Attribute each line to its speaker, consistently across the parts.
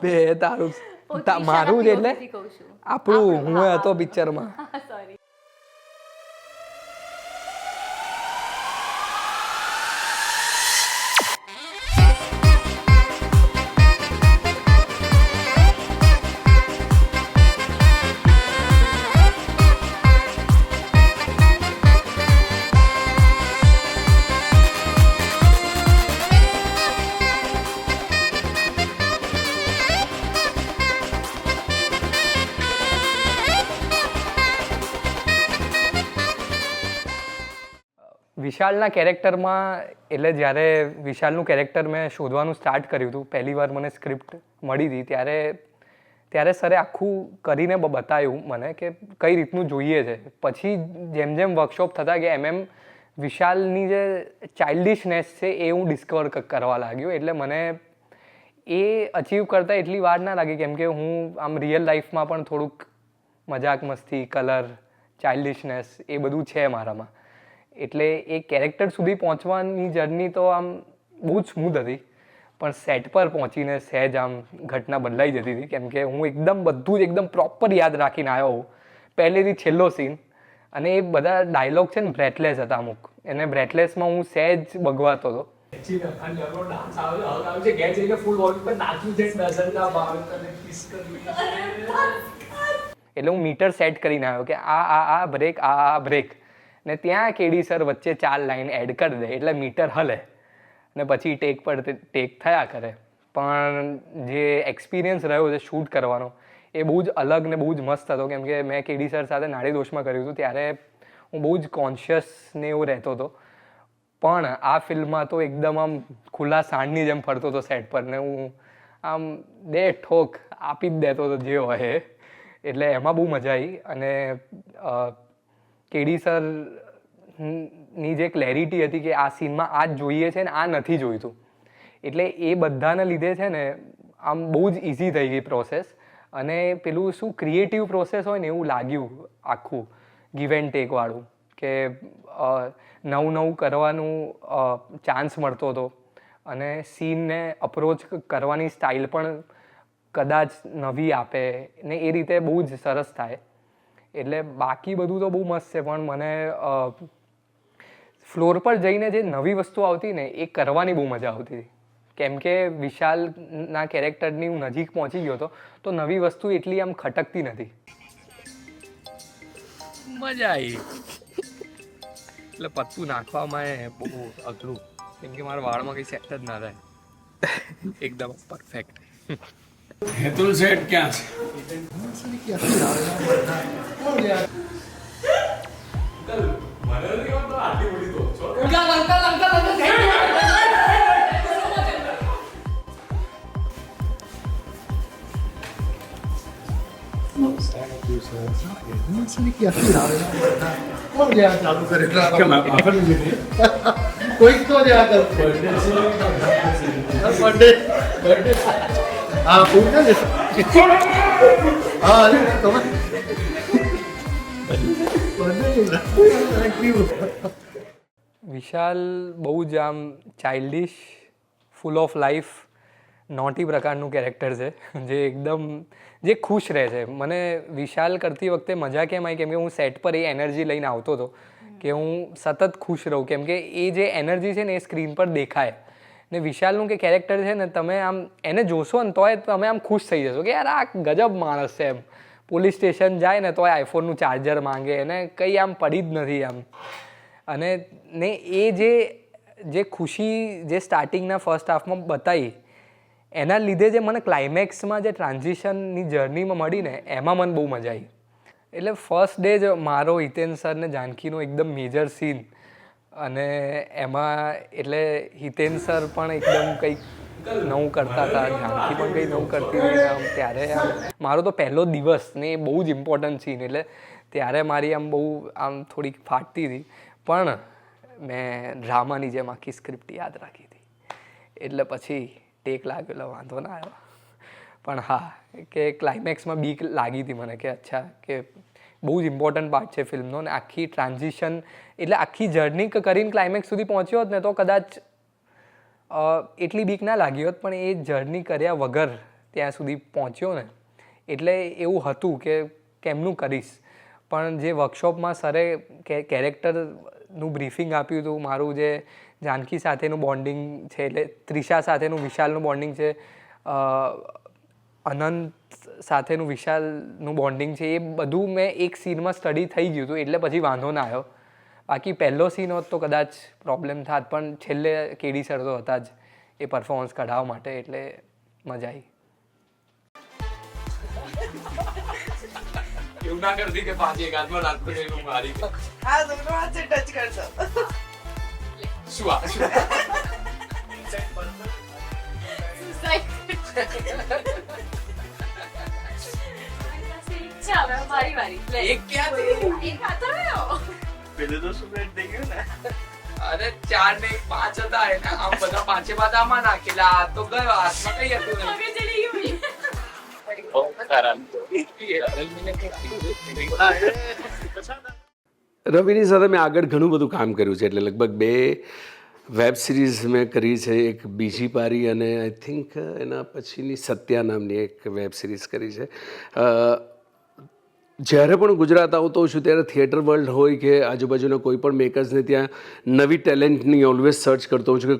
Speaker 1: બે તારું મારું જ એટલે આપણું હું હતો પિક્ચરમાં.
Speaker 2: સોરી.
Speaker 1: વિશાલના કેરેક્ટરમાં એટલે જ્યારે વિશાલનું કેરેક્ટર મેં શોધવાનું સ્ટાર્ટ કર્યું હતું, પહેલી વાર મને સ્ક્રિપ્ટ મળી હતી ત્યારે સરે આખું કરીને બતાવ્યું મને કે કઈ રીતનું જોઈએ છે. પછી જેમ જેમ વર્કશોપ થતા ગયા એમ વિશાલની જે ચાઇલ્ડિશનેસ છે એ હું ડિસ્કવર કરવા લાગ્યો. એટલે મને એ અચીવ કરતાં એટલી વાર ના લાગી, કેમ કે હું આમ રિયલ લાઈફમાં પણ થોડુંક મજાક મસ્તી, કલર, ચાઇલ્ડિશનેસ એ બધું છે મારામાં. એટલે એ કેરેક્ટર સુધી પહોંચવાની જર્ની તો આમ બહુ જ સ્મૂથ હતી, પણ સેટ પર પહોંચીને સહેજ આમ ઘટના બદલાઈ જતી હતી, કેમ કે હું એકદમ બધું જ એકદમ પ્રોપર યાદ રાખીને આવ્યો હોઉં પહેલેથી છેલ્લો સીન. અને એ બધા ડાયલોગ છે ને બ્રેથલેસ હતા અમુક, એને બ્રેથલેસમાં હું સહેજ બગવાતો હતો. એટલે હું મીટર સેટ કરીને આવ્યો કે આ બ્રેક, આ બ્રેક, ને ત્યાં કેડી સર વચ્ચે 4 લાઈન એડ કરી દે એટલે મીટર હલે ને પછી ટેક પર ટેક થયા કરે. પણ જે એક્સપિરિયન્સ રહ્યો છે શૂટ કરવાનો એ બહુ જ અલગ ને બહુ જ મસ્ત હતો, કેમ કે મેં કેડી સર સાથે નાડી દોષમાં કર્યું હતું ત્યારે હું બહુ જ કોન્શિયસ ને એવું રહેતો હતો. પણ આ ફિલ્મમાં તો એકદમ આમ ખુલ્લા સાંડની જેમ ફરતો હતો સેટ પર, ને હું આમ બે ઠોક આપી જ દેતો હતો જે હોય. એટલે એમાં બહુ મજા આવી. અને કેડી સરની જે ક્લેરિટી હતી કે આ સીનમાં આ જ જોઈએ છે ને આ નથી જોઈતું, એટલે એ બધાને લીધે છે ને આમ બહુ જ ઇઝી થઈ ગઈ પ્રોસેસ. અને પેલું શું ક્રિએટિવ પ્રોસેસ હોય ને એવું લાગ્યું આખું ગીવ એન્ડ ટેકવાળું, કે નવું કરવાનું ચાન્સ મળતો હતો અને સીનને અપ્રોચ કરવાની સ્ટાઇલ પણ કદાચ નવી આપે ને એ રીતે બહુ જ સરસ થાય. એટલે બાકી બધું તો બહુ મસ્ત છે, પણ મને ફ્લોર પર જઈને જે નવી વસ્તુ આવતી ને એ કરવાની બહુ મજા આવતી હતી, કેમ કે વિશાલના કેરેક્ટરની હું નજીક પહોંચી ગયો હતો તો નવી વસ્તુ એટલી આમ ખટકતી નથી. મજા આવી. એટલે પત્તું નાખવામાં બહુ અઘરું, કેમ કે મારા વાળમાં કંઈ સેટ જ ના થાય એકદમ પરફેક્ટ.
Speaker 3: હેતુલ સેટ ક્યાં
Speaker 4: કોઈક તો જ આગળ બર્થડે હા ખૂબ છે ને હા તમે
Speaker 1: વિશાલ બહુ જ આમ childish, full of life, naughty પ્રકારનું કેરેક્ટર છે જે એકદમ જે ખુશ રહે છે. મને વિશાલ કરતી વખતે મજા કેમ આવી, કેમ કે હું સેટ પર એ એનર્જી લઈને આવતો હતો કે હું સતત ખુશ રહું, કેમ કે એ જે એનર્જી છે ને એ સ્ક્રીન પર દેખાય. ને વિશાલનું કે કેરેક્ટર છે ને તમે આમ એને જોશો ને તોય તમે આમ ખુશ થઈ જશો કે યાર આ ગજબ માણસ છે. એમ પોલીસ સ્ટેશન જાય ને તોય આઈફોનનું ચાર્જર માંગે, એને કંઈ આમ પડી જ નથી આમ. અને ને એ જે ખુશી જે સ્ટાર્ટિંગના ફર્સ્ટ હાફમાં બતાવી એના લીધે જે મને ક્લાઇમેક્સમાં જે ટ્રાન્ઝિશનની જર્નીમાં મળી ને એમાં મને બહુ મજા આવી. એટલે ફર્સ્ટ ડે જ મારો હિતેન સર ને જાનકીનો એકદમ મેજર સીન, અને એમાં એટલે હિતેન સર પણ એકદમ કંઈક નવું કરતા હતા, જાનકી પણ કંઈ નવું કરતી હતી આમ. ત્યારે આમ મારો તો પહેલો દિવસ ને એ બહુ જ ઇમ્પોર્ટન્ટ સીન, એટલે ત્યારે મારી આમ બહુ આમ થોડીક ફાટતી હતી, પણ મેં ડ્રામાની જેમ આખી સ્ક્રિપ્ટ યાદ રાખી હતી એટલે પછી ટેક લાગેલો વાંધો ના આવ્યો. પણ હા, કે ક્લાઇમેક્સમાં બીક લાગી હતી મને કે અચ્છા કે બહુ જ ઇમ્પોર્ટન્ટ પાર્ટ છે ફિલ્મનો, ને આખી ટ્રાન્ઝિશન એટલે આખી જર્ની કરીને ક્લાઇમેક્સ સુધી પહોંચ્યો હોત ને તો કદાચ એટલી બીક ના લાગી હોત, પણ એ જર્ની કર્યા વગર ત્યાં સુધી પહોંચ્યો ને, એટલે એવું હતું કે કેમનું કરીશ. પણ જે વર્કશોપમાં સરે કેરેક્ટરનું બ્રીફિંગ આપ્યું હતું, મારું જે જાનકી સાથેનું બોન્ડિંગ છે, એટલે ત્રિષા સાથેનું વિશાલનું બોન્ડિંગ છે, અનંત સાથેનું વિશાલનું બોન્ડિંગ છે, એ બધું મેં એક સીનમાં સ્ટડી થઈ ગયું હતું, એટલે પછી વાંધો ના આવ્યો. બાકી પહેલો સીન હોત તો કદાચ પ્રોબ્લેમ થાત, પણ છેલ્લે કેડી સર તો હતા જ એ પરફોર્મન્સ કઢાવવા માટે, એટલે મજા આવી.
Speaker 2: એવું ના કરતી કે પાંચ એક હાથમાં રાખતો ને એનું મારી
Speaker 5: हाँ दोनों हाथ से टच कर दो
Speaker 2: શું આ શું એક ક્યાં થઈ અરે ચાર ને એક પાંચ હતા એને આમ બધા પાંચે બાદ આમાં નાખેલા, આ તો ગયો હાથમાં કઈ હતું નહીં.
Speaker 3: રવિની સાથે મેં આગળ ઘણું બધું કામ કર્યું છે, એટલે લગભગ 2 વેબ સિરીઝ મેં કરી છે. એક બીજી પારી અને આઈ થિંક એના પછીની સત્યા નામની એક વેબ સિરીઝ કરી છે. જ્યારે પણ ગુજરાત આવતો હોઉં છું ત્યારે થિયેટર વર્લ્ડ હોય કે આજુબાજુના કોઈ પણ મેકર્સને ત્યાં નવી ટેલેન્ટની ઓલવેઝ સર્ચ કરતો હોઉં છું કે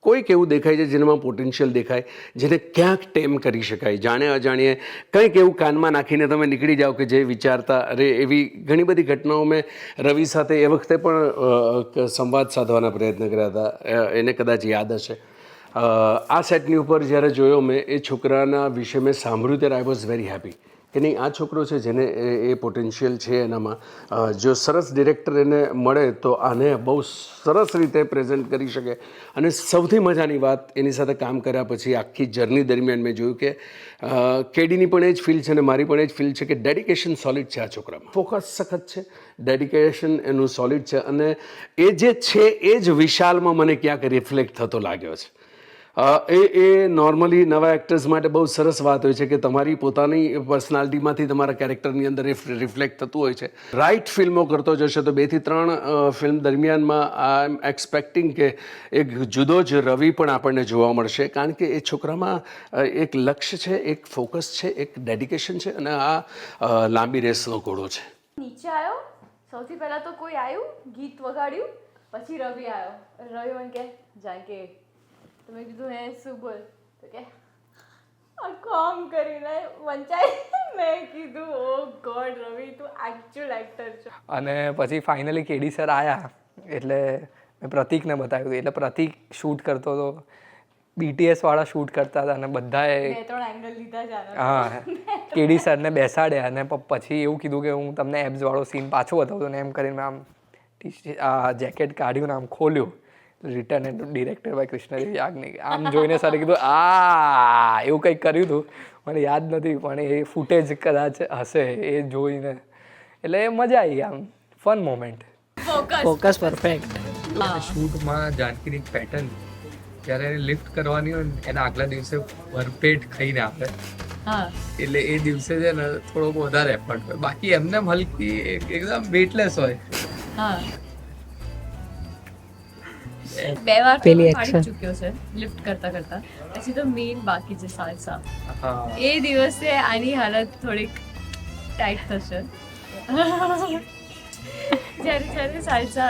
Speaker 3: કોઈક એવું દેખાય છે જેનામાં પોટેન્શિયલ દેખાય, જેને ક્યાંક ટેમ કરી શકાય. જાણે અજાણીએ કંઈક એવું કાનમાં નાખીને તમે નીકળી જાઓ કે જે વિચારતા અરે, એવી ઘણી બધી ઘટનાઓ મેં રવિ સાથે એ વખતે પણ સંવાદ સાધવાના પ્રયત્ન કર્યા હતા, એને કદાચ યાદ હશે. આ સેટની ઉપર જ્યારે જોયો મેં એ છોકરાના વિશે મેં સાંભળ્યું ત્યારે આઈ વોઝ વેરી હેપી કે નહીં, આ છોકરો છે જેને એ પોટેન્શિયલ છે એનામાં. જો સરસ ડિરેક્ટર એને મળે તો આને બહુ સરસ રીતે પ્રેઝન્ટ કરી શકે. અને સૌથી મજાની વાત, એની સાથે કામ કર્યા પછી આખી જર્ની દરમિયાન મેં જોયું કે કેડીની પણ એ જ ફીલ છે અને મારી પણ એ જ ફીલ છે કે ડેડિકેશન સોલિડ છે આ છોકરામાં. ફોકસ સખત છે, ડેડિકેશન એનું સોલિડ છે, અને એ જે છે એ જ વિશાલમાં મને ક્યાંક રિફ્લેક્ટ થતો લાગ્યો છે. એ નોર્મલી નવા એક્ટર્સ માટે બહુ સરસ વાત હોય છે કે તમારી પોતાની પર્સનાલિટીમાંથી તમારા કેરેક્ટરની અંદર રિફ્લેક્ટ થતું હોય છે. રાઇટ ફિલ્મો કરતો જશે તો 2 થી 3 ફિલ્મ દરમિયાનમાં આઈ એમ એક્સપેક્ટિંગ કે એક જુદો જ રવિ પણ આપણને જોવા મળશે, કારણ કે એ છોકરામાં એક લક્ષ્ય છે, એક ફોકસ છે, એક ડેડિકેશન છે, અને આ લાંબી રેસનો ઘોડો છે.
Speaker 6: નીચે આવ્યો, સૌથી પહેલા તો કોઈ આવ્યું, ગીત વગાડ્યું, પછી રવિ આવ્યો. રવિ મને કે જાનકી, તો મેં કીધું હે શું બોલ, તો કે આખું આમ કરીને વંચાઈ. મેં કીધું ઓ ગોડ રવિ તું એકચ્યુઅલ એક્ટર છે.
Speaker 1: અને પછી ફાઇનલી કેડી સર આવ્યા એટલે મેં પ્રતિકને બતાવ્યું, એટલે પ્રતિક શૂટ કરતો હતો, BTS વાળા શૂટ કરતા હતા, અને બધાએ
Speaker 6: 2-3 એંગલ લીધા જ આના.
Speaker 1: હા કેડી સરને બેસાડ્યા અને પછી એવું કીધું કે હું તમને એબ્સ વાળો સીન પાછો બતાવું છું, ને એમ કરીને આમ આ જેકેટ કાઢ્યું ને આમ ખોલ્યું, written and director by Krishnadev Yagnik. આમ જોઈને સરે કીધું આ એવું કંઈક કર્યું હતું, મને યાદ નથી, પણ એ ફૂટેજ કદાચ હશે એ જોઈને, એટલે મજા આવી, આમ ફન મોમેન્ટ.
Speaker 7: Focus perfect.
Speaker 1: શૂટમાં જાનકીની પેટર્ન જ્યારે લિફ્ટ કરવાની હોય ને એના આગલા દિવસે ભરપેટ ખાઈને આપે, એટલે એ દિવસે છે ને થોડોક વધારે એફર્ટ હોય, બાકી એમને હલકી એકદમ વેટલેસ હોય.
Speaker 6: બે વાર તો
Speaker 7: પેલી
Speaker 6: પાડી
Speaker 7: action.
Speaker 6: ચૂક્યો છે લિફ્ટ કરતા કરતા, પછી તો મેઇન બાકી છે સાલસા. એ દિવસે આની હાલત થોડીક ટાઈટ થશે જ્યારે સાલસા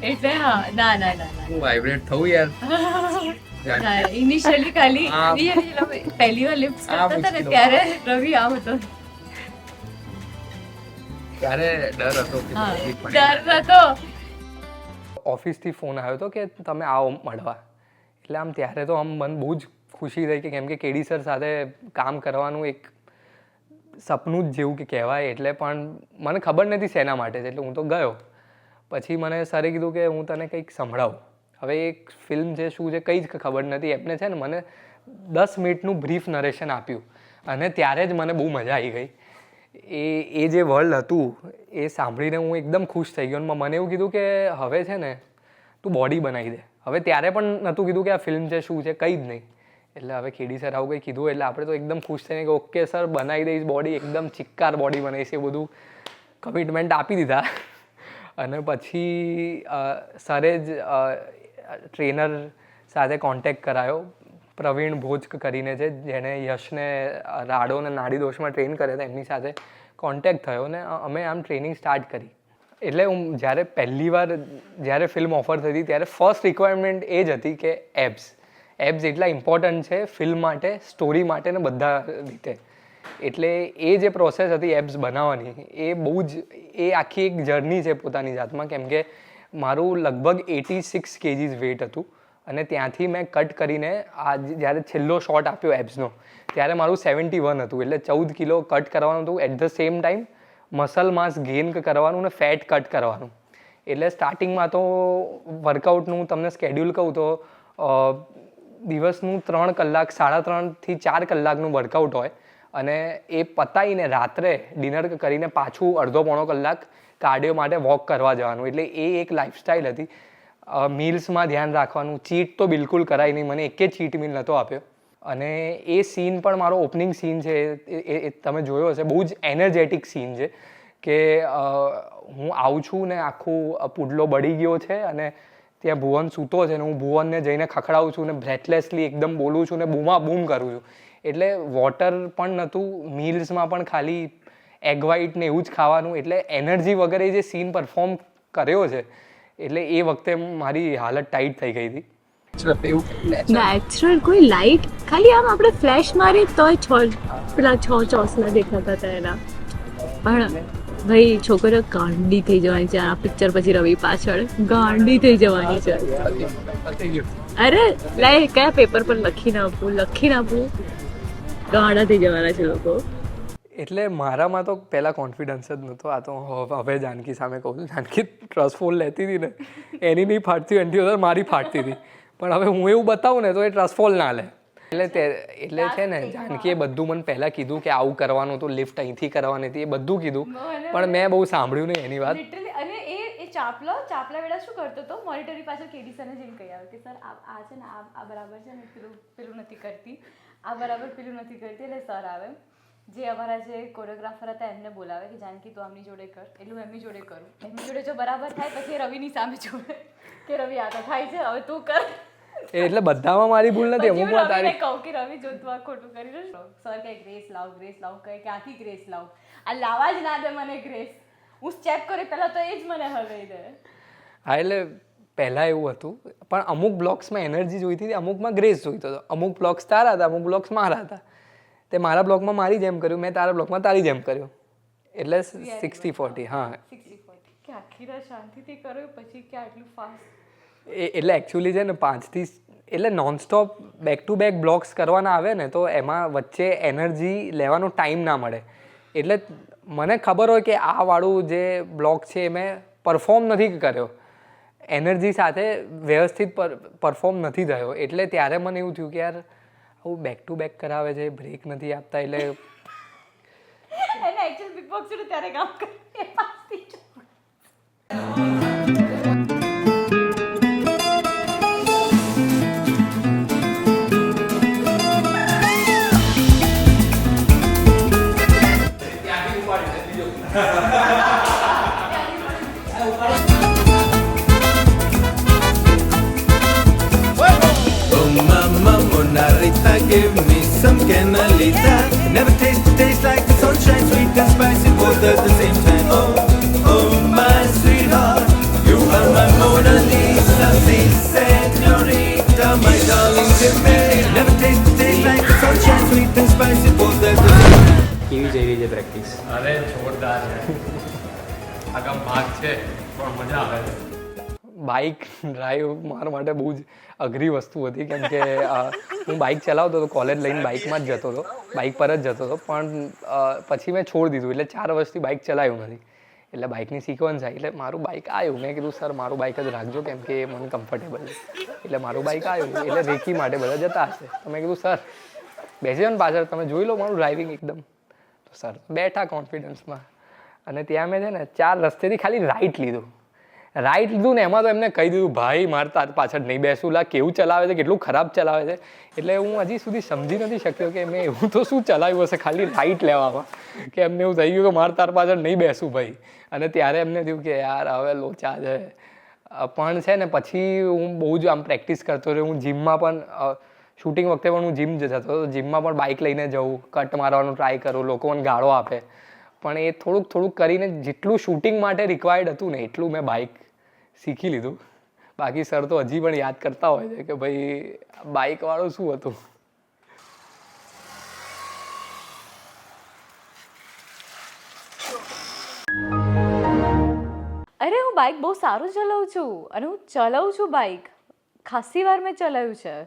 Speaker 6: એટલે હા ના ના ના
Speaker 1: હું વાઇબ્રેટ થવું યાર.
Speaker 6: ના ઇનિશિયલી ખાલી પહેલી વાર લિફ્ટ કરતા હતા ને ત્યારે રવિ આમ હતો.
Speaker 1: ત્યારે ડર હતો કે
Speaker 6: હા
Speaker 1: તકલીફ પડે.
Speaker 6: ડર હતો.
Speaker 1: ઓફિસથી ફોન આવ્યો હતો કે તમે આવો મળવા, એટલે આમ ત્યારે તો આમ મન બહુ જ ખુશી થઈ કે કેમ કે કેડી સર સાથે કામ કરવાનું એક સપનું જ જેવું કે કહેવાય, એટલે પણ મને ખબર નથી શેના માટે છે, એટલે હું તો ગયો. પછી મને સરે કીધું કે હું તને કંઈક સંભળાવું. હવે એક ફિલ્મ છે શું છે કંઈ જ ખબર નથી, એમને છે ને મને 10 મિનિટનું બ્રીફ નરેશન આપ્યું, અને ત્યારે જ મને બહુ મજા આવી ગઈ. એ જે વર્લ્ડ હતું એ સાંભળીને હું એકદમ ખુશ થઈ ગયો. અને મને એવું કીધું કે હવે છે ને તું બોડી બનાવી દે. હવે ત્યારે પણ નહોતું કીધું કે આ ફિલ્મ છે શું છે, કંઈ જ નહીં. એટલે હવે કેડી સર આવું કંઈ કીધું એટલે આપણે તો એકદમ ખુશ થઈને કે ઓકે સર બનાવી દઈશ બોડી, એકદમ ચિક્કાર બોડી બનાવીશ, એ બધું કમિટમેન્ટ આપી દીધા. અને પછી સરે જ ટ્રેનર સાથે કોન્ટેક્ટ કરાયો. પ્રવીણ ભોજ કરીને છે, જેણે યશને રાડો અને નાડી દોષમાં ટ્રેન કર્યા હતા, એમની સાથે કોન્ટેક્ટ થયો ને અમે આમ ટ્રેનિંગ સ્ટાર્ટ કરી. એટલે હું જ્યારે પહેલી વાર જ્યારે ફિલ્મ ઓફર થતી ત્યારે ફર્સ્ટ રિક્વાયરમેન્ટ એ જ હતી કે એબ્સ એટલા ઇમ્પોર્ટન્ટ છે ફિલ્મ માટે, સ્ટોરી માટે ને બધા રીતે. એટલે એ જે પ્રોસેસ હતી એબ્સ બનાવવાની, એ બહુ જ એ આખી એક જર્ની છે પોતાની જાતમાં. કેમ કે મારું લગભગ 86 kgs વેઇટ હતું અને ત્યાંથી મેં કટ કરીને આ જ્યારે છેલ્લો શોટ આપ્યો એબ્સનો ત્યારે મારું 71 હતું. એટલે 14 કિલો કટ કરવાનું હતું. At the same time muscle mass gain કરવાનું ને ફેટ કટ કરવાનું. એટલે સ્ટાર્ટિંગમાં તો વર્કઆઉટનું તમને સ્કેડ્યુલ કહું તો દિવસનું 3 કલાક 3.5 થી 4 કલાકનું વર્કઆઉટ હોય અને એ પતાવીને રાત્રે ડિનર કરીને પાછું અડધો પોણો કલાક કાર્ડિયો માટે વોક કરવા જવાનું. એટલે એ એક લાઈફસ્ટાઈલ હતી. મીલ્સમાં ધ્યાન રાખવાનું. ચીટ તો બિલકુલ કરાય નહીં, મને એકે ચીટ મીલ નહોતો આપ્યો. અને એ સીન પણ મારો ઓપનિંગ સીન છે, એ તમે જોયો હશે. બહુ જ એનર્જેટિક સીન છે કે હું આવું છું ને આખું પુડલો બળી ગયો છે અને ત્યાં ભુવન સૂતો છે ને હું ભુવનને જઈને ખખડાવું છું ને બ્રેથલેસલી એકદમ બોલું છું ને બૂમા બૂમ કરું છું. એટલે વોટર પણ નહોતું, મીલ્સમાં પણ ખાલી એગ વ્હાઇટ ને એવું જ ખાવાનું. એટલે એનર્જી વગેરે જે સીન પરફોર્મ કર્યો છે એટલે એ વખતે મારી હાલત ટાઈટ થઈ ગઈ હતી.
Speaker 7: નેચરલ કોઈ લાઈટ ખાલી આમ આપણે ફ્લેશ મારી તોય પેલા 6 ચોસલા દેખાતા હતા એના. પણ ભાઈ છોકરીઓ ગાંડી થઈ જવાની છે આ પિક્ચર પછી. રવિ પાછળ ગાંડી થઈ જવાની છે. અરે લાય કયા પેપર પર લખીને આપું ગાંડા થઈ જવાના છે લોકો.
Speaker 1: એટલે મારામાં તો પહેલાં કોન્ફિડન્સ જ નહોતો. આ તો હવે જાનકી સામે કહું છું, જાનકી ટ્રસ્ટફોલ લેતી હતી ને એની નહીં ફાટતી, એની વધારે મારી ફાટતી હતી. પણ હવે હું એવું બતાવું ને તો એ ટ્રસ્ટફોલ ના લે. એટલે છે ને જાનકીએ બધું મને પહેલાં કીધું કે આવું કરવાનું હતું, લિફ્ટ અહીંથી કરવાની હતી, એ બધું કીધું. પણ મેં બહુ સાંભળ્યું નહીં એની વાત.
Speaker 6: અને એ ચાપલા વેળા શું કરતો હતો, મોનિટરી પાછળ કેડી સરને જઈને કહી આવ્યો કે સર આ છે ને આ બરાબર છે ને પેલું નથી કરતી, આ બરાબર પેલું નથી કરતી. એટલે સર આવે, જે અમારા જે કોરિયોગ્રાફર હતા એમને બોલાવે કે જાનકી તું આમની જોડે કર, એટલું એમની જોડે કરું. એમની જોડે જો બરાબર થાય પછી રવિની સામે જોડે કે રવિ આ તો થાય છે, હવે તું કર.
Speaker 1: એટલે બધામાં મારી ભૂલ નથી. અમુક વાર તારી
Speaker 6: કહું કે રવિ જો તું આ ખોટું કરી રહ્યો. સર કે ગ્રેસ લાવ કહે ક્યાંથી ગ્રેસ લાવ, આ લાવા જ ના દે મને ગ્રેસ. હું સ્ટેપ કરી પહેલા તો એ જ મને હલાવી દે.
Speaker 1: હા, એટલે પહેલાં એવું હતું. પણ અમુક બ્લોક્સમાં એનર્જી જોઈતી હતી, અમુકમાં ગ્રેસ જોઈતો હતો. અમુક બ્લોક્સ તારા હતા, અમુક બ્લોક્સ મારા હતા. તે મારા બ્લોકમાં મારી જેમ કર્યું, મેં તારા બ્લોકમાં તારી જેમ કર્યું. એટલે 60-40. હા,
Speaker 6: 60-40 કે આખી રાત શાંતિથી કર્યો પછી કે આટલું ફાસ્ટ.
Speaker 1: એટલે એકચ્યુઅલી છે ને 5થી એટલે nonstop back to back blocks કરવાના આવે ને તો એમાં વચ્ચે એનર્જી લેવાનો ટાઈમ ના મળે. એટલે મને ખબર હોય કે આ વાળું જે બ્લોક છે એ મેં પરફોર્મ નથી કર્યો, એનર્જી સાથે વ્યવસ્થિત પરફોર્મ નથી થયો. એટલે ત્યારે મને એવું થયું કે યાર આવું બેક ટુ બેક કરાવે છે, બ્રેક નથી આપતા. એટલે
Speaker 6: એને એક્ચ્યુઅલ બિગ બોક્સ જોડે ત્યારે કામ કરે પાસથી.
Speaker 8: Mama Mona Rita, give me some canalita. Never taste like the sunshine, sweet and spicy, both at the same time. Oh my sweetheart, you are my Mona Lisa, see señorita, my darling Jimmy. Never taste like the sunshine, sweet and spicy, both at the same time.
Speaker 1: કેવી જઈ રહી છે practice?
Speaker 2: અરે જોરદાર છે. આગમ ભાગ છે પણ મજા આવે છે.
Speaker 1: બાઇક ડ્રાઈવ મારા માટે બહુ જ અઘરી વસ્તુ હતી. કેમ કે હું બાઇક ચલાવતો હતો, કોલેજ લઈને બાઇકમાં જ જતો હતો, બાઇક પર જ જતો હતો. પણ પછી મેં છોડી દીધું. એટલે 4 વર્ષથી બાઇક ચલાવ્યું નથી. એટલે બાઇકની સિક્વન્સ આવી એટલે મારું બાઇક આવ્યું. મેં કીધું સર મારું બાઇક જ રાખજો કેમ કે મને કમ્ફર્ટેબલ છે. એટલે મારું બાઇક આવ્યું. એટલે રેકી માટે બધા જતા હશે તો મેં કીધું સર બેસી જાઓ ને પાછળ, તમે જોઈ લો મારું ડ્રાઇવિંગ એકદમ. તો સર બેઠા કોન્ફિડન્સમાં અને ત્યાં મેં છે ને 4 રસ્તેથી ખાલી રાઈટ લીધું ને એમાં તો એમને કહી દીધું ભાઈ મારે તાર પાછળ નહીં બેસવું, લા કેવું ચલાવે છે, કેટલું ખરાબ ચલાવે છે. એટલે હું હજી સુધી સમજી નથી શક્યો કે મેં એવું તો શું ચલાવ્યું હશે ખાલી રાઈટ લેવામાં કે એમને એવું થઈ ગયું કે મારે તાર પાછળ નહીં બેસવું ભાઈ. અને ત્યારે એમને થયું કે યાર હવે લોચા છે, પણ છે ને પછી હું બહુ જ આમ પ્રેક્ટિસ કરતો રહ્યો. હું જીમમાં પણ શૂટિંગ વખતે પણ હું જીમ જતો હતો. જીમમાં પણ બાઇક લઈને જવું, કટ મારવાનું ટ્રાય કરું, લોકો મને ગાળો આપે. પણ એ થોડુંક કરીને જેટલું શૂટિંગ માટે રિક્વાયર્ડ હતું ને એટલું મેં બાઇક શીખી લીધું. બાકી સર તો હજી પણ યાદ કરતા હોય છે કે ભાઈ બાઇકવાળું શું હતું.
Speaker 6: અરે હું બાઇક બહુ સારું ચલાવું છું અને હું ચલાવું છું બાઇક. ખાસી વાર મેં ચલાવ્યું છે,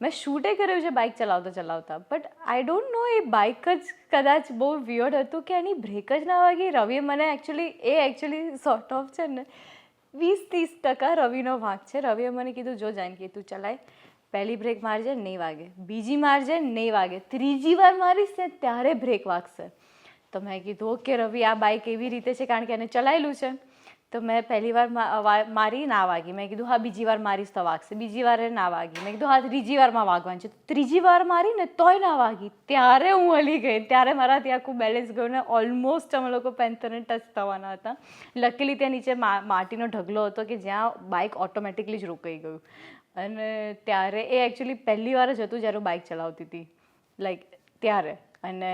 Speaker 6: મેં શૂટે કર્યું છે બાઇક ચલાવતા. But I don't know A bike જ કદાચ બહુ વિયર્ડ હતું કે એની બ્રેક જ ના વાગી. રવિએ મને એકચ્યુઅલી સોર્ટ ઓફ છે ને 20-30% રવિનો વાંક છે. રવિએ મને કીધું જો જાનકી તું ચલાય, પહેલી બ્રેક મારજે નહીં વાગે, બીજી મારજે નહીં વાગે, ત્રીજી વાર મારીશ ને ત્યારે બ્રેક વાગશે. તો મેં કીધું ઓકે રવિ આ બાઇક એવી રીતે છે કારણ કે એને ચલાવેલું છે. તો મેં પહેલી વાર મારી ના વાગી. મેં કીધું હા બીજી વાર મારીશ તો વાગશે. બીજી વાર ના વાગી. મેં કીધું હા ત્રીજી વારમાં વાગવાની છે. ત્રીજી વાર મારી ને તોય ના વાગી. ત્યારે હું હલી ગઈ. ત્યારે મારાથી આખું બેલેન્સ ગયું ને ઓલમોસ્ટ અમે લોકો પેન્થરને ટચ થવાના હતા. લકીલી ત્યાં નીચે માટીનો ઢગલો હતો કે જ્યાં બાઇક ઓટોમેટિકલી જ રોકાઈ ગયું. અને ત્યારે એ એકચ્યુઅલી પહેલી વાર જ હતું જ્યારે હું બાઇક ચલાવતી હતી, લાઈક ત્યારે. અને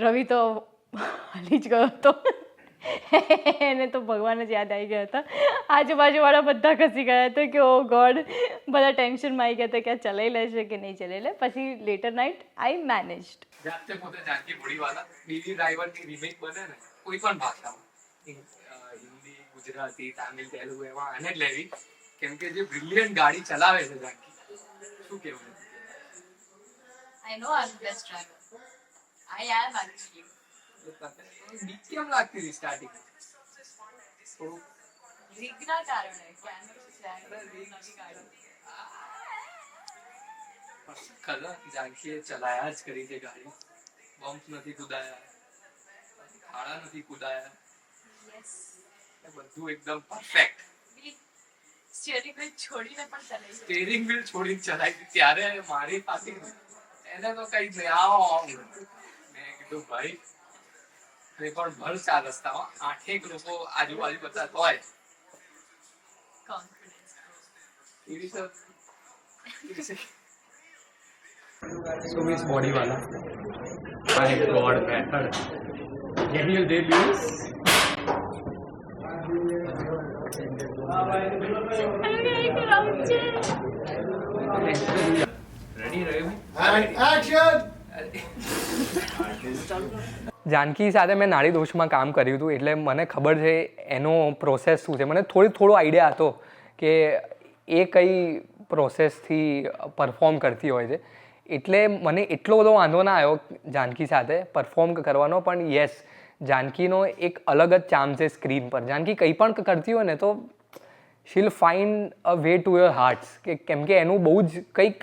Speaker 6: રવિ તો હલી જ ગયો હતો. એને તો ભગવાન જ યાદ આવી ગયા હતા. આજુબાજુવાળા બધા ખસી ગયા હતા કે ઓ ગોડ, બધા ટેન્શનમાં આવી ગયા હતા કે આ ચલાવી લેશે કે નહીં ચલાવી લે. પછી લેટર નાઇટ આઈ મેનેજ્ડ.
Speaker 2: જાતે પોતે જાનકી ભોળીવાલા બીજી ડ્રાઈવરની રિમેક બને ને કોઈ પણ ભાષામાં, હિન્દી, ગુજરાતી, તામિલ, તેલુગુ, એમાં આને જ લેવી. કેમ કે જે બ્રિલિયન્ટ ગાડી ચલાવે છે જાનકી, શું કહેવું?
Speaker 6: આઈ નો આઈ એમ બેસ્ટ ડ્રાઈવર. આઈ એમ એકચ્યુઅલી.
Speaker 2: બીક કેમ લાગતી હતી સ્ટાર્ટિંગ?
Speaker 6: રીગના કારણે
Speaker 2: કલર જાનકીએ ચલાયા જ કરી છે ગાડી. બમ્પ નથી કુદાયા, ખાડા નથી કુદાયા, બધું એકદમ પરફેક્ટ.
Speaker 6: સ્ટીયરિંગ વ્હીલ છોડીને પણ ચલાવી.
Speaker 2: સ્ટીયરિંગ વ્હીલ છોડીને ચલાવી ત્યારે મારી પાસે એને તો કઈ નહીં. આવો મેં કીધું ભાઈ એ પણ ભર 4 રસ્તામાં 8 લોકો આજુબાજુ બધા હોય.
Speaker 1: So is body wala. My God, method. Can you debut?
Speaker 2: Ready રહ્યું?
Speaker 4: એક્શન.
Speaker 1: જાનકી સાથે મેં નાડી દોષમાં કામ કર્યું હતું એટલે મને ખબર છે એનો પ્રોસેસ શું છે. મને થોડો આઈડિયા હતો કે એ કઈ પ્રોસેસથી પરફોર્મ કરતી હોય છે. એટલે મને એટલો બધો વાંધો ના આવ્યો જાનકી સાથે પરફોર્મ કરવાનો. પણ યસ, જાનકીનો એક અલગ જ ચાર્મ છે સ્ક્રીન પર. જાનકી કંઈ પણ કરતી હોય ને તો શીલ find a way to your hearts. કેમ કે એનું બહુ જ કંઈક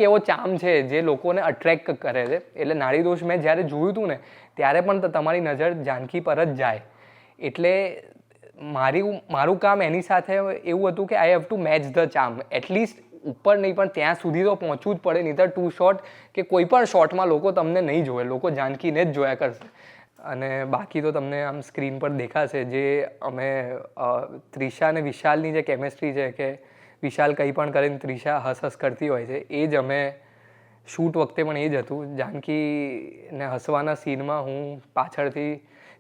Speaker 1: એવો ચાર્મ છે જે લોકોને અટ્રેક્ટ કરે છે. એટલે નાડી દોષ મેં જ્યારે જોયું હતું ને ત્યારે પણ તમારી નજર જાનકી પર જ જાય. એટલે મારું કામ એની સાથે એવું હતું કે I have to match the charm. At least ઉપર નહીં પણ ત્યાં સુધી તો પહોંચવું જ પડે. નહીં તો 2 શોટ કે કોઈ પણ શોટમાં લોકો તમને નહીં જોવે, લોકો જાનકીને જ જોયા કરશે. અને બાકી તો તમને આમ સ્ક્રીન પર દેખાશે જે અમે ત્રિશા અને વિશાલની જે કેમેસ્ટ્રી છે કે વિશાલ કંઈ પણ કરીને ત્રિશા હસ કરતી હોય છે, એ જ અમે શૂટ વખતે પણ એ જ હતું. જાનકીને હસવાના સીનમાં હું પાછળથી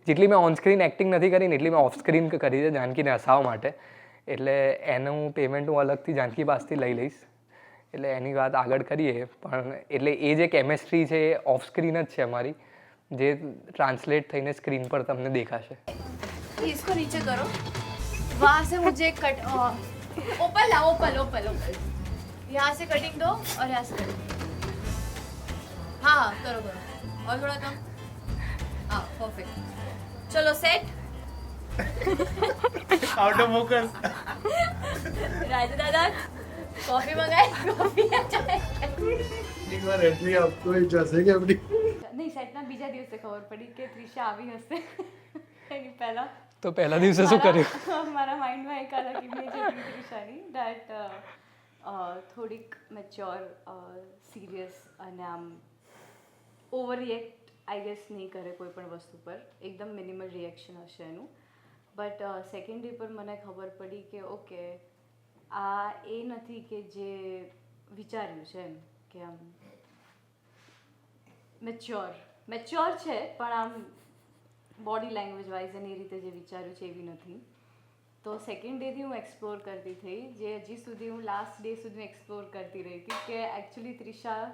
Speaker 1: જેટલી મેં ઓન સ્ક્રીન એક્ટિંગ નથી કરી ને એટલી મેં ઓફ સ્ક્રીન કરી છે જાનકીને હસાવવા માટે. એટલે એનું પેમેન્ટ હું અલગથી જાનકી પાસેથી લઈ લઈશ. એટલે એની વાત આગળ કરીએ. પણ એટલે એ જે કેમેસ્ટ્રી છે એ ઓફ સ્ક્રીન જ છે અમારી, જે ट्रांसलेट થઈને સ્ક્રીન પર તમને દેખાશે.
Speaker 6: इसको नीचे करो, वहाँ से मुझे कट ऊपर लाओ, ऊपर यहाँ से कटिंग दो और यहाँ से कटिंग. हाँ करो और थोड़ा कम. हाँ परफेक्ट. चलो set.
Speaker 4: Out of focus.
Speaker 6: Raju दादा कॉफी मंगाई, कॉफी
Speaker 4: एक बार एंट्री आपको ही जैसे कि अपनी
Speaker 6: નહીં સેટના બીજા દિવસે ખબર પડી કે ત્રિશા આવી હશે. એની પહેલા
Speaker 1: તો પહેલા દિવસે શું કર્યું?
Speaker 6: મારા માઇન્ડમાં એક અલગ ઇમેજ હતી ત્રિશાની, દેટ થોડીક મેચ્યોર, સિરિયસ અને આમ ઓવર રિએક્ટ આઈ ગેસ નહીં કરે કોઈ પણ વસ્તુ પર. એકદમ મિનિમલ રિએક્શન હશે એનું. બટ સેકન્ડ ડે પર મને ખબર પડી કે ઓકે આ એ નથી કે જે વિચાર્યું છે એમ કે આમ મેચ્યોર છે પણ આમ બોડી લેંગ્વેજ વાઇઝ અને એ રીતે જે વિચાર્યું છે એવી નથી. તો સેકન્ડ ડેથી હું એક્સપ્લોર કરતી થઈ, જે હજી સુધી હું લાસ્ટ ડે સુધી એક્સપ્લોર કરતી રહી હતી કે એકચ્યુઅલી ત્રિશા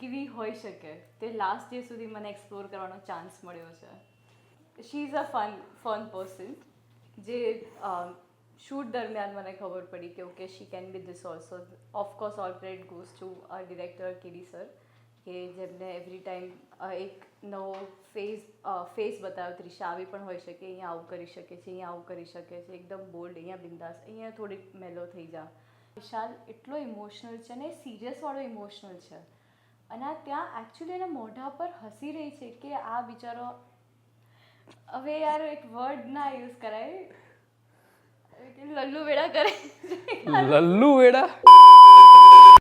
Speaker 6: કેવી હોઈ શકે. તે લાસ્ટ ડે સુધી મને એક્સપ્લોર કરવાનો ચાન્સ મળ્યો છે. She is a fun person. જે શૂટ દરમિયાન મને ખબર પડી કે okay she can be this also. Of course all credit goes to director KD sir કે જેમને એવરી ટાઈમ એક નવો ફેસ બતાવ્યો. ત્રિશા આવી પણ હોઈ શકે, અહીંયા આવું કરી શકે છે, અહીંયા આવું કરી શકે છે, એકદમ બોલ્ડ, અહીંયા બિંદાસ, અહીંયા થોડીક મેલો થઈ જા. વિશાલ એટલો ઇમોશનલ છે ને સિરિયસવાળો ઇમોશનલ છે અને આ ત્યાં એકચ્યુઅલી એના મોઢા પર હસી રહી છે કે આ બિચારો, હવે યાર એક વર્ડ ના યુઝ કરાય કે લલ્લુ વેડા કરે.
Speaker 1: લલ્લુ વેડા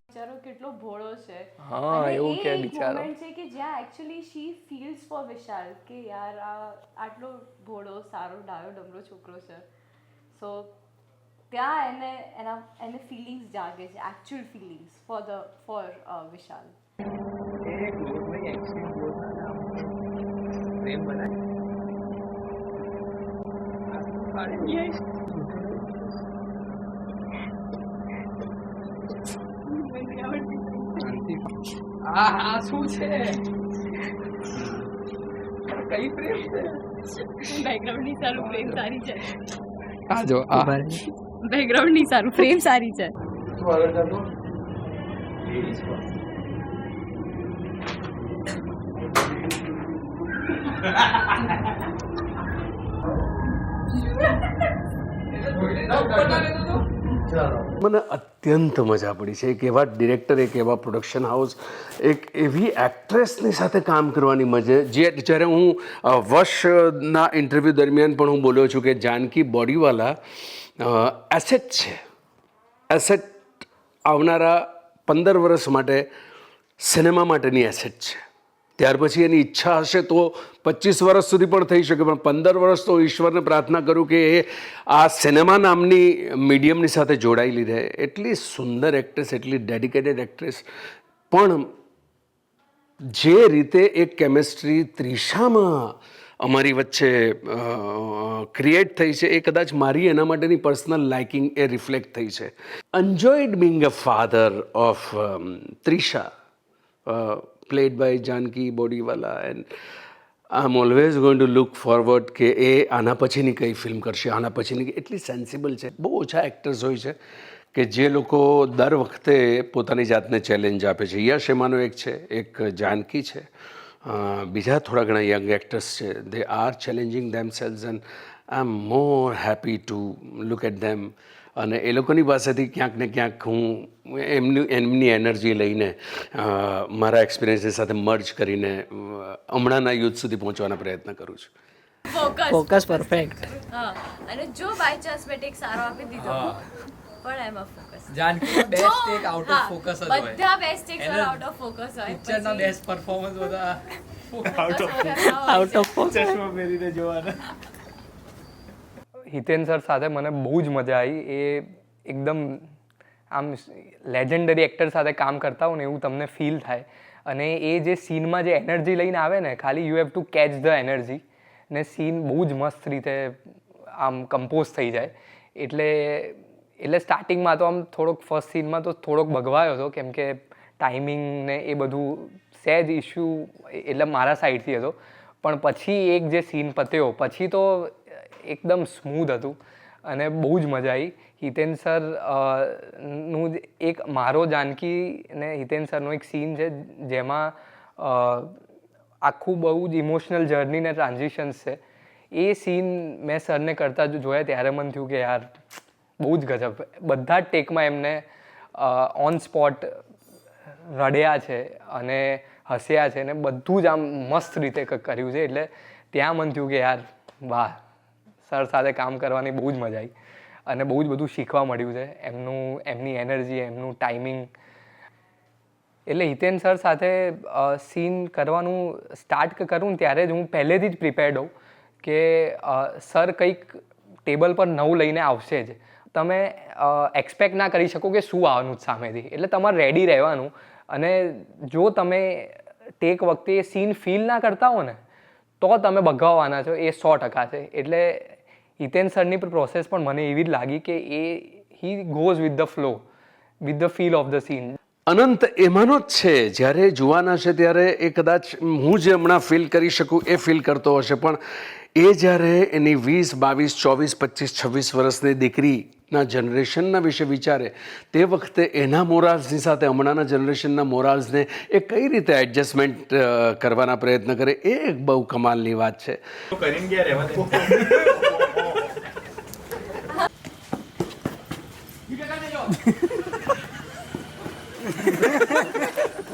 Speaker 6: બિચારો કેટલો ભોળો છે.
Speaker 1: હા, એવું કે બિચારો
Speaker 6: મોમેન્ટ છે કે જ્યાં એકચ્યુઅલી શી ફીલ્સ ફોર વિશાલ કે યાર આ આટલો ભોળો સારો ડાયો ડમરો છોકરો છે. સો ત્યાં એને ફિલિંગ્સ જાગે છે, એકચ્યુઅલ ફિલિંગ્સ ફોર વિશાલ.
Speaker 2: આ શું છે? કઈ પ્રેમ છે?
Speaker 7: બેકગ્રાઉન્ડની સારું ફ્રેમ સારી છે.
Speaker 1: આ જો આ
Speaker 7: બેકગ્રાઉન્ડની સારું ફ્રેમ સારી છે.
Speaker 3: મને અત્યંત મજા પડી છે. એક એવા ડિરેક્ટર, એક એવા પ્રોડક્શન હાઉસ, એક એવી એક્ટ્રેસની સાથે કામ કરવાની મજા. જ્યારે હું વર્ષના ઇન્ટરવ્યૂ દરમિયાન પણ હું બોલ્યો છું કે જાનકી બોડીવાલા એસેટ છે. એસેટ આવનારા 15 વર્ષ માટે સિનેમા માટેની એસેટ છે. ત્યાર પછી એની ઈચ્છા હશે તો 25 વર્ષ સુધી પણ થઈ શકે, પણ 15 વર્ષ તો ઈશ્વરને પ્રાર્થના કરું કે એ આ સિનેમા નામની મીડિયમની સાથે જોડાયેલી રહે. એટલી સુંદર એક્ટ્રેસ, એટલી ડેડિકેટેડ એક્ટ્રેસ, પણ જે રીતે એક કેમિસ્ટ્રી ત્રિશામાં અમારી વચ્ચે ક્રિએટ થઈ છે એ કદાચ મારી એના માટેની પર્સનલ લાઇકિંગ એ રિફ્લેક્ટ થઈ છે. Enjoyed being a father of Trisha, played by Janki Bodiwala, and I'm always going to look forward કે એ આના પછીની કઈ ફિલ્મ કરશે, આના પછીની. એટલી સેન્સિબલ છે. બહુ ઓછા એક્ટર્સ હોય છે કે જે લોકો દર વખતે પોતાની જાતને ચેલેન્જ આપે છે. યશ એમાંનો એક છે, એક જાનકી છે, બીજા થોડા ઘણા યંગ એક્ટર્સ છે. They are challenging themselves and I am more happy to look at them. અને એ લોકોની પાસેથી ક્યાંક ને ક્યાંક હું એમની એનર્જી લઈને મારા એક્સપિરિયન્સની સાથે મર્જ કરીને હમણાંના યુથ સુધી પહોંચવાના પ્રયત્ન કરું છું.
Speaker 7: Focus perfect.
Speaker 6: હા, અને જો બાય ચાન્સ મેં ટેક સારો આપી દીધો પણ એમાં focus
Speaker 2: Janki best take out of focus જ હોય.
Speaker 6: બધા best take out of focus હોય.
Speaker 2: પિક્ચરના બેસ્ટ પરફોર્મન્સ બધા
Speaker 7: out of focus.
Speaker 1: Hiten sir સાથે મને બહુ જ મજા આવી. એ એકદમ આમ લેજેન્ડરી એક્ટર સાથે કામ કરતા હો ને એવું તમને ફીલ થાય. અને એ જે સીનમાં જે એનર્જી લઈને આવે ને, ખાલી you have to catch the energy, ને સીન બહુ જ મસ્ત રીતે આમ કમ્પોઝ થઈ જાય. એટલે સ્ટાર્ટિંગમાં તો આમ થોડોક ફર્સ્ટ સીનમાં તો થોડોક બગવાયો હતો, કેમ કે ટાઈમિંગ ને એ બધું સહેજ ઇશ્યુ એટલે મારા સાઈડથી હતો. પણ પછી એક જે સીન પત્યો પછી તો એકદમ સ્મૂધ હતું અને બહુ જ મજા આવી. હિતેન સર નું એક મારો જાનકી ને હિતેન સરનો એક સીન છે જેમાં આખું બહુ જ ઇમોશનલ જર્ની ને ટ્રાન્ઝિશન્સ છે. એ સીન મેં સરને કરતા જોયા ત્યારે મને થયું કે યાર બહુ જ ગજબ. બધા જ ટેકમાં એમને ઓન સ્પોટ રડ્યા છે અને હસ્યા છે ને બધું જ આમ મસ્ત રીતે કર્યું છે. એટલે ત્યાં મને થયું કે યાર વાહ, સર સાથે કામ કરવાની બહુ જ મજા આવી અને બહુ જ બધું શીખવા મળ્યું છે. એમની એનર્જી, એમનું ટાઈમિંગ. એટલે હિતેન સર સાથે સીન કરવાનું સ્ટાર્ટ કરું ત્યારે જ હું પહેલેથી જ પ્રિપેર્ડ હોઉં કે સર કંઈક ટેબલ પર નવું લઈને આવશે જ. તમે એક્સપેક્ટ ના કરી શકો કે શું આવવાનું જ સામેથી. એટલે તમારે રેડી રહેવાનું. અને જો તમે ટેક વખતે એ સીન ફીલ ના કરતા હો ને તો તમે બગાવવાના છો, એ 100% છે. એટલે હિતેન સરની પ્રોસેસ પણ મને એવી જ લાગી કે he goes with the flow, with the feel of the scene.
Speaker 3: Anant એમાંનો જ છે. જ્યારે જોવાના છે ત્યારે એ કદાચ હું જે હમણાં ફીલ કરી શકું એ ફીલ કરતો હશે, પણ એ જ્યારે એની 20, 22, 24, 25, 26 વર્ષની દીકરીના જનરેશનના વિશે વિચારે તે વખતે એના મોરાલ્સની સાથે હમણાંના જનરેશનના મોરાલ્સને એ કઈ રીતે એડજસ્ટમેન્ટ કરવાના પ્રયત્ન કરે, એ એક બહુ કમાલની વાત છે.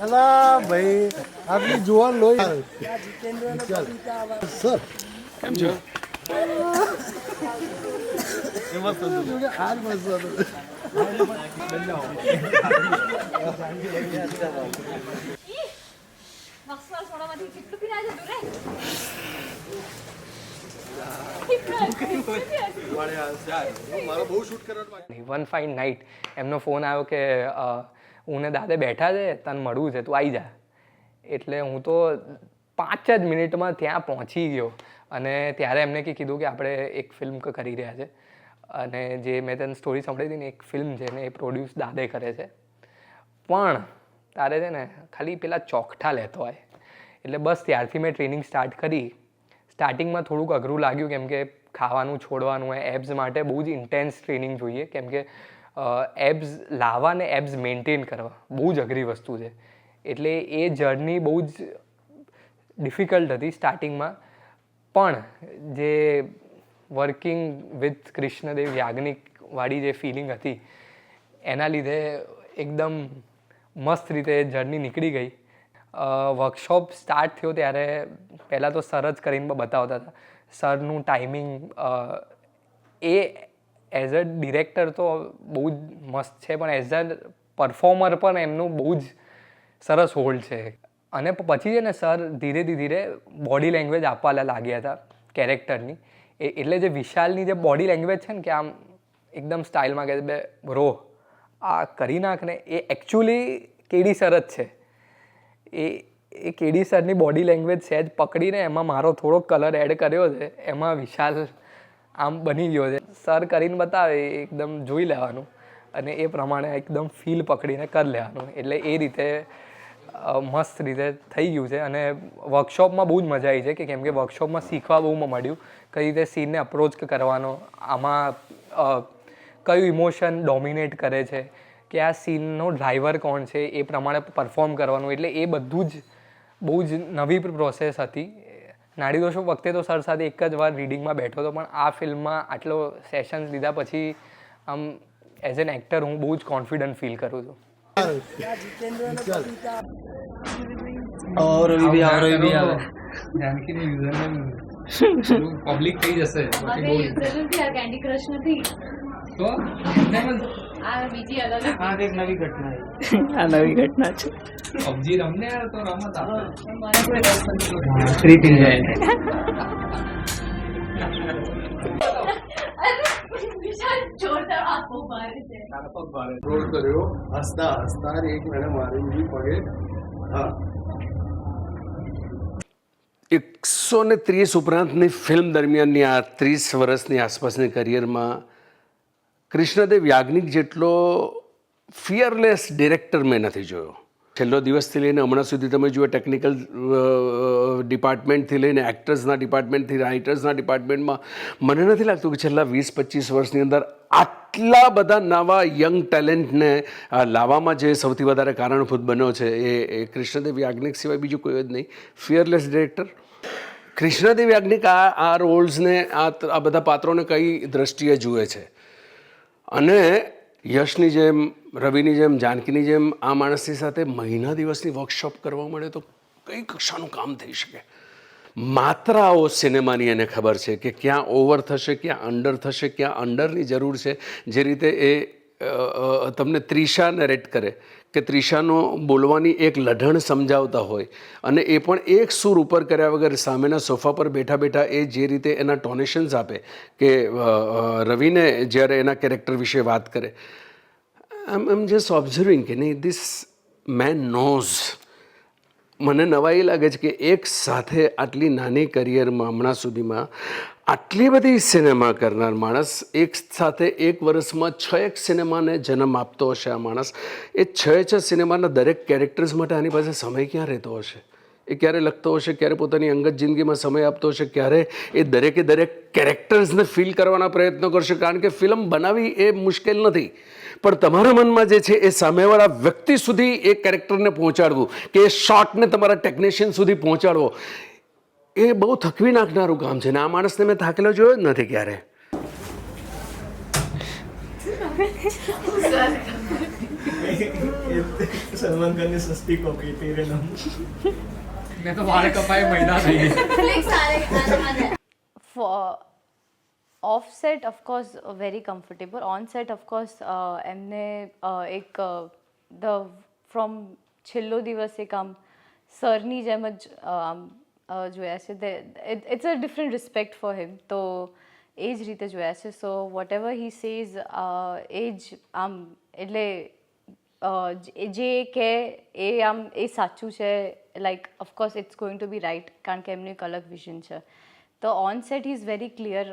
Speaker 4: અલા ભાઈ આટલી જોવાનું લોહી સર
Speaker 3: કેમ છો?
Speaker 4: હાર મસ્ત
Speaker 1: વન ફાઇન નાઇટ એમનો ફોન આવ્યો કે હું ને દાદે બેઠા છે, તને મળવું છે, તું આવી જા. એટલે હું તો 5 જ મિનિટમાં ત્યાં પહોંચી ગયો. અને ત્યારે એમને કીધું કે આપણે એક ફિલ્મ કરી રહ્યા છે, અને જે મેં તને સ્ટોરી સાંભળી હતી ને, એક ફિલ્મ છે ને એ પ્રોડ્યુસ દાદે કરે છે. પણ તારે છે ને ખાલી પેલા ચોકઠા લેતો હોય. એટલે બસ ત્યારથી મેં ટ્રેનિંગ સ્ટાર્ટ કરી. સ્ટાર્ટિંગમાં થોડુંક અઘરું લાગ્યું કેમ કે ખાવાનું છોડવાનું હોય. એબ્સ માટે બહુ જ ઇન્ટેન્સ ટ્રેનિંગ જોઈએ, કેમ કે એબ્સ લાવવા ને એબ્સ મેન્ટેન કરવા બહુ જ અઘરી વસ્તુ છે. એટલે એ જર્ની બહુ જ ડિફિકલ્ટ હતી સ્ટાર્ટિંગમાં. પણ જે વર્કિંગ વિથ કૃષ્ણદેવ યાજ્ઞિકવાળી જે ફિલિંગ હતી એના લીધે એકદમ મસ્ત રીતે જર્ની નીકળી ગઈ. વર્કશોપ સ્ટાર્ટ થયો ત્યારે પહેલાં તો સર જ કરીને બતાવતા હતા. સરનું ટાઈમિંગ એ એઝ અ ડિરેક્ટર તો બહુ જ મસ્ત છે, પણ એઝ અ પરફોર્મર પણ એમનું બહુ જ સરસ હોલ્ડ છે. અને પછી છે ને સર ધીરે ધીરે બોડી લેંગ્વેજ આપવા લાગ્યા હતા કેરેક્ટરની. એટલે જે વિશાલની જે બોડી લેંગ્વેજ છે ને કે આમ એકદમ સ્ટાઇલમાં કહે બે બ્રો આ કરી નાખ ને, એ એકચ્યુઅલી કેડી સર જ છે. એ કેડી સરની બોડી લેંગ્વેજ સહેજ પકડીને એમાં મારો થોડો કલર એડ કર્યો છે, એમાં વિશાલ આમ બની ગયો છે. સર કરીને બતાવે એકદમ જોઈ લેવાનું અને એ પ્રમાણે એકદમ ફીલ પકડીને કરી લેવાનું. એટલે એ રીતે મસ્ત રીતે થઈ ગયું છે. અને વર્કશોપમાં બહુ જ મજા આવી છે કે કેમ કે વર્કશોપમાં શીખવા બહુ મળ્યું કઈ રીતે સીનને અપ્રોચ કરવાનો, આમાં કયું ઇમોશન ડોમિનેટ કરે છે, કે આ સીનનો ડ્રાઈવર કોણ છે, એ પ્રમાણે પરફોર્મ કરવાનું. એટલે એ બધું જ બહુ જ નવી પ્રોસેસ હતી. નાડી દોષો વખતે તો સર સાથે એક જ વાર રીડિંગમાં બેઠો હતો, પણ આ ફિલ્મમાં આટલો સેશન્સ લીધા પછી આમ એઝ એન એક્ટર હું બહુ જ કોન્ફિડન્ટ ફીલ કરું છું.
Speaker 2: પબ્લિક થઈ જશે
Speaker 6: કેન્ડી ક્રશ નથી
Speaker 2: તો
Speaker 6: આ બીજી અલગ
Speaker 2: આ એક નવી ઘટના
Speaker 7: આ નવી ઘટના છે.
Speaker 2: પબજી રમને યાર તો રમત આપણે
Speaker 6: મને કોઈ રસ નથી.
Speaker 2: ફ્રી થઈ જાય.
Speaker 6: વિશાલ જોરદાર આપો મારે છે.
Speaker 4: રોલ કર્યો હસતા હસતા એક મને મારી પગે. હા
Speaker 3: 130 ઉપરાંતની ફિલ્મ દરમિયાનની આ 30 વર્ષની આસપાસની કરિયરમાં કૃષ્ણદેવ યાજ્ઞિક જેટલો ફિયરલેસ ડિરેક્ટર મેં નથી જોયો. છેલ્લો દિવસથી લઈને હમણાં સુધી તમે જુઓ ટેકનિકલ ડિપાર્ટમેન્ટથી લઈને એક્ટર્સના ડિપાર્ટમેન્ટથી રાઇટર્સના ડિપાર્ટમેન્ટમાં મને નથી લાગતું કે છેલ્લા 20-25 વર્ષની અંદર આટલા બધા નવા યંગ ટેલેન્ટને લાવવામાં જે સૌથી વધારે કારણભૂત બન્યો છે એ કૃષ્ણદેવ યાજ્ઞિક સિવાય બીજું કોઈ જ નહીં. ફિયરલેસ ડિરેક્ટર કૃષ્ણદેવ યાજ્ઞિક આ રોલ્સને આ બધા પાત્રોને કઈ દ્રષ્ટિએ જુએ છે. અને યશની જેમ, રવિની જેમ, જાનકીની જેમ આ માણસની સાથે મહિના દિવસની વર્કશોપ કરવા મળે તો કઈ કક્ષાનું કામ થઈ શકે. માત્રાઓ સિનેમાની એને ખબર છે કે ક્યાં ઓવર થશે, ક્યાં અંડર થશે, ક્યાં અંડરની જરૂર છે. જે રીતે એ તમને ત્રિષા નરેટ કરે કે ત્રિશાનો બોલવાની એક લઢણ સમજાવતા હોય અને એ પણ એક સૂર ઉપર કર્યા વગર સામેના સોફા પર બેઠા બેઠા એ જે રીતે એના ટોનેશન્સ આપે કે રવિને જ્યારે એના કેરેક્ટર વિશે વાત કરે, આમ જસ્ટ ઓબ્ઝર્વિંગ કે નહીં, ધીસ મેન નોઝ. મને નવાઈ લાગે છે કે એક સાથે આટલી નાની કરિયરમાં હમણાં સુધીમાં આટલી બધી સિનેમા કરનાર માણસ, એક સાથે એક વર્ષમાં 6 સિનેમાને જન્મ આપતો હશે આ માણસ. એ 6 સિનેમાના દરેક કેરેક્ટર્સ માટે આની પાસે સમય ક્યાં રહેતો હશે? એ ક્યારે લખતો હશે, ક્યારે પોતાની અંગત જિંદગીમાં સમય આપતો હશે, ક્યારે એ દરેકે દરેક કેરેક્ટર્સને ફીલ કરવાના પ્રયત્નો કરશે? કારણ કે ફિલ્મ બનાવવી એ મુશ્કેલ નથી, પણ તમારા મનમાં જે છે એ સામેવાળા વ્યક્તિ સુધી એ કેરેક્ટરને પહોંચાડવું, કે એ શોટને તમારા ટેકનિશિયન સુધી પહોંચાડવો, એ બહુ થકવી નાખનારું કામ છે. ને આ માણસને મેં થાકેલો જોયો જ નથી ક્યારે.
Speaker 4: સલમાન ખાનની સસ્તી કોપી તેરે નામ.
Speaker 2: મેં તો વાળ કપાય મહિના થઈ ગયા.
Speaker 6: For off set of course very comfortable, on set of course એમને એક the from છેલ્લો દિવસ એક આમ સરની જેમ જ જોયા છે. It's a different respect for him, તો એ જ રીતે જોયા છે. So whatever he says એ જ આમ એટલે જે કે એ આમ એ સાચું છે. Like of course it's going to be right, કારણ કે એમનું એક અલગ વિઝન છે. તો on set is very clear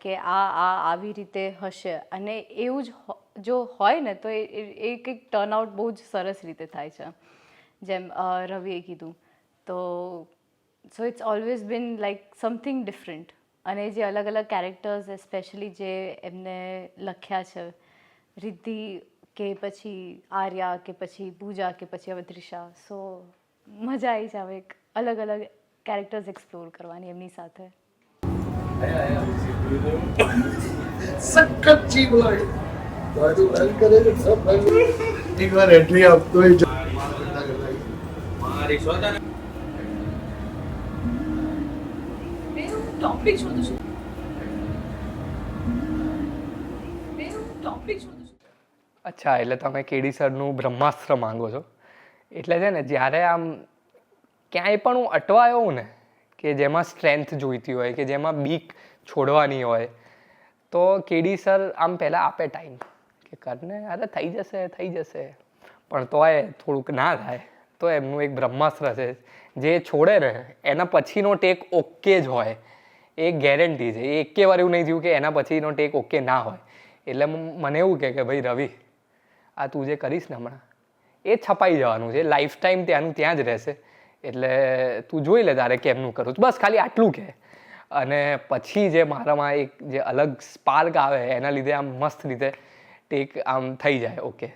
Speaker 6: કે આ આવી રીતે હશે, અને એવું જ જો હોય ને તો એ કંઈક ટર્નઆઉટ બહુ જ સરસ રીતે થાય છે, જેમ રવિએ કીધું. તો so it's always been like something different. અને જે અલગ અલગ કેરેક્ટર્સ એસ્પેશિયલી જે એમને લખ્યા છે, રિદ્ધિ કે પછી આર્યા કે પછી પૂજા કે પછી હવે ત્રિશા, સો મજા આવી છે હવે એક અલગ અલગ કેરેક્ટર્સ એક્સપ્લોર કરવાની એમની સાથે.
Speaker 4: સખત ચીપ લાગે. બાજુ બંધ કરે ને સબ બંધ. એક વાર એન્ટ્રી આપતો હોય
Speaker 7: ટોપિક શોધું છું. ટોપિક શોધું છું.
Speaker 1: અચ્છા, એટલે તમે કેડી સરનું બ્રહ્માસ્ત્ર માંગો છો. એટલે છે ને, જ્યારે આમ ક્યાંય પણ હું અટવાયો હોઉં ને, કે જેમાં સ્ટ્રેન્થ જોઈતી હોય, કે જેમાં બીક છોડવાની હોય, તો કેડી સર આમ પહેલાં આપે ટાઈમ કે કરને, અરે થઈ જશે. પણ તોય થોડુંક ના થાય તો એમનું એક બ્રહ્માસ્ત્ર છે, જે છોડે ને એના પછીનો ટેક ઓકે જ હોય, એ ગેરંટી છે. એ એકે વાર એવું નહીં થયું કે એના પછીનો ટેક ઓકે ના હોય. એટલે મને એવું કે ભાઈ રવિ, આ તું જે કરીશ ને હમણાં, એ છપાઈ જવાનું છે, લાઈફ ટાઈમ ત્યાંનું ત્યાં જ રહેશે. એટલે તું જોઈ લે તારે કેમનું કરું, બસ ખાલી આટલું કે. અને પછી જે મારામાં એક જે અલગ સ્પાર્ક આવે, એના લીધે આમ મસ્ત રીતે ટેક આમ થઈ જાય ઓકે.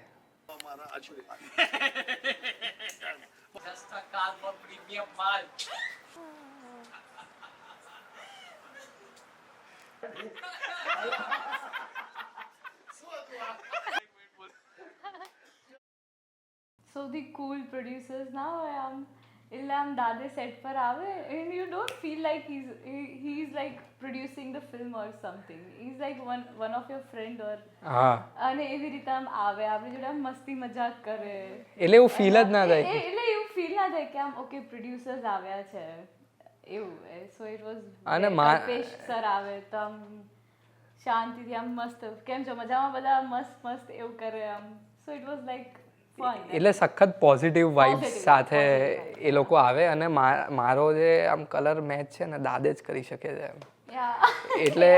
Speaker 6: સૌથી કુલ પ્રોડ્યુસર્સ ના હોય આમ, એટલે આમ દાદે સેટ પર આવે and you don't feel like he's like producing the film or something. He's like one of your friend or
Speaker 1: હા,
Speaker 6: અને એવી રીતે આમ આવે, આપણી જોડે આમ મસ્તી મજાક કરે,
Speaker 1: એટલે એવું ફીલ જ ના થાય.
Speaker 6: એટલે એવું ફીલ ના થાય કે આમ ઓકે પ્રોડ્યુસર્સ આવ્યા છે એવું. So it was.
Speaker 1: અને
Speaker 6: કલ્પેશ સર આવે તો આમ શાંતિથી આમ મસ્ત, કેમ છો મજામાં બધા, મસ્ત એવું કરે આમ. So it was like fun.
Speaker 1: એટલે સખત પોઝિટિવ વાઇબ્સ સાથે એ લોકો આવે. અને મારો જે આમ કલર મેચ છે ને, દાદે જ કરી શકે છે. એટલે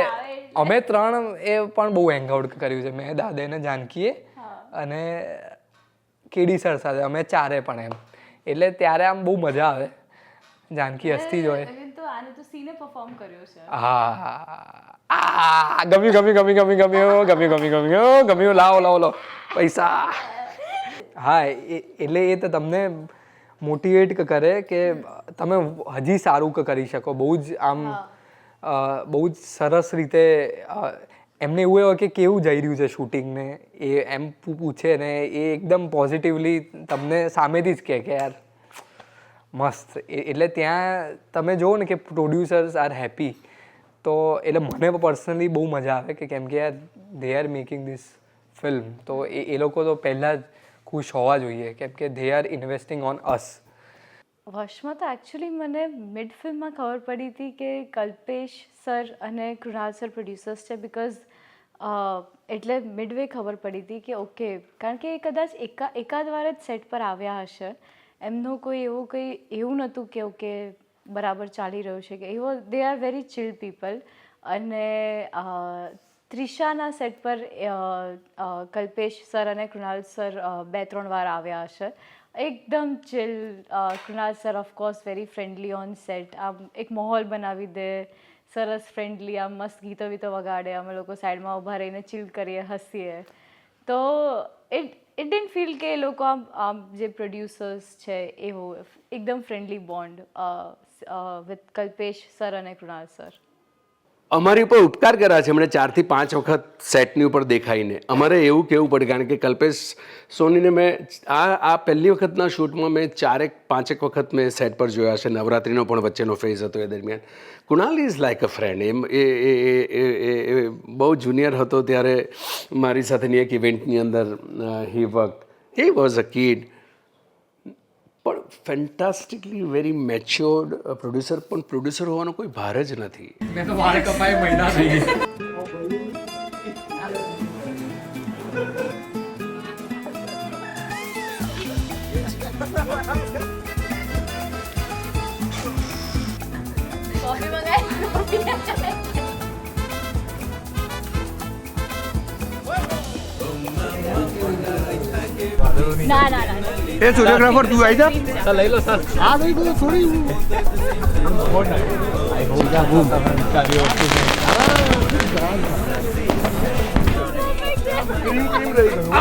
Speaker 1: અમે ત્રણ એ પણ બહુ હેંગઆઉટ કર્યું છે. મેં, દાદે ને જાનકીએ અને કેડી સર સાથે અમે ચારે પણ એમ. એટલે ત્યારે આમ બહુ મજા આવે. જાનકી હસતી જ હોય.
Speaker 6: તો આને તો સીને પરફોર્મ કર્યો છે.
Speaker 1: હા, ગમ્યું. લાવો પૈસા. હા, એટલે એ તો તમને મોટિવેટ કરે કે તમે હજી સારું કરી શકો. બહુ જ આમ બહુ જ સરસ રીતે એમને એવું હોય કે કેવું જઈ રહ્યું છે શૂટિંગને, એ એમ પૂછે ને એ એકદમ પોઝિટિવલી તમને સામેથી જ કહે કે યાર મસ્ત. એટલે ત્યાં તમે જુઓ ને કે પ્રોડ્યુસર્સ આર હેપી. તો એટલે મને પર્સનલી બહુ મજા આવે કે કેમ કે યાર they are making this film. તો એ લોકો તો પહેલાં જ ખુશ હોવા જોઈએ કેમ કે ધે આર ઇન્વેસ્ટિંગ ઓન અસ.
Speaker 6: વશમાં તો એકચ્યુઅલી મને મિડ ફિલ્મમાં ખબર પડી હતી કે કલ્પેશ સર અને કૃણાલ સર પ્રોડ્યુસર્સ છે બિકોઝ એટલે મિડવે ખબર પડી હતી કે ઓકે કારણ કે એ કદાચ એકાદ વાર જ સેટ પર આવ્યા હશે. એમનું કોઈ એવું નહોતું કે ઓકે બરાબર ચાલી રહ્યું છે કે એવો they are very chill people. અને ત્રિશાના સેટ પર કલ્પેશ સર અને કૃણાલ સર 2-3 વાર આવ્યા હશે. એકદમ chill. Krunal sir of course very friendly on set. આમ એક માહોલ બનાવી દે, સરસ ફ્રેન્ડલી, આમ મસ્ત ગીતો વગાડે, અમે લોકો સાઈડમાં ઊભા રહીને ચિલ કરીએ, હસીએ. તો ઇટ ડિડન્ટ ફીલ કે એ લોકો આમ જે પ્રોડ્યુસર્સ છે એવું એકદમ friendly bond with Kalpesh sir અને કૃણાલ સર.
Speaker 3: અમારી ઉપર ઉપકાર કર્યા છે એમણે 4 થી 5 વખત સેટની ઉપર દેખાઈને. અમારે એવું કહેવું પડે કારણ કે કલ્પેશ સોનીને મેં આ પહેલી વખતના શૂટમાં મેં 4-5 વખત મેં સેટ પર જોયા છે. નવરાત્રિનો પણ વચ્ચેનો ફેઝ હતો એ દરમિયાન. Kunal is like a friend. એ બહુ જુનિયર હતો ત્યારે મારી સાથેની એક ઇવેન્ટની અંદર હી વોઝ અ કિડ. પણ ફેન્ટાસ્ટિકલી વેરી મેચ્યોર્ડ પ્રોડ્યુસર. પણ પ્રોડ્યુસર હોવાનો કોઈ ભાર જ નથી.
Speaker 2: મેં તો વાળ કપાય મહિના થઈ ગયા.
Speaker 6: કોફી મંગાઈ? ના.
Speaker 4: એ ફોટોગ્રાફર તું આવી જા.
Speaker 1: સર લઈ લો સર.
Speaker 4: આ ભાઈ બધું થોડી ક્રીમ રહી ગયું.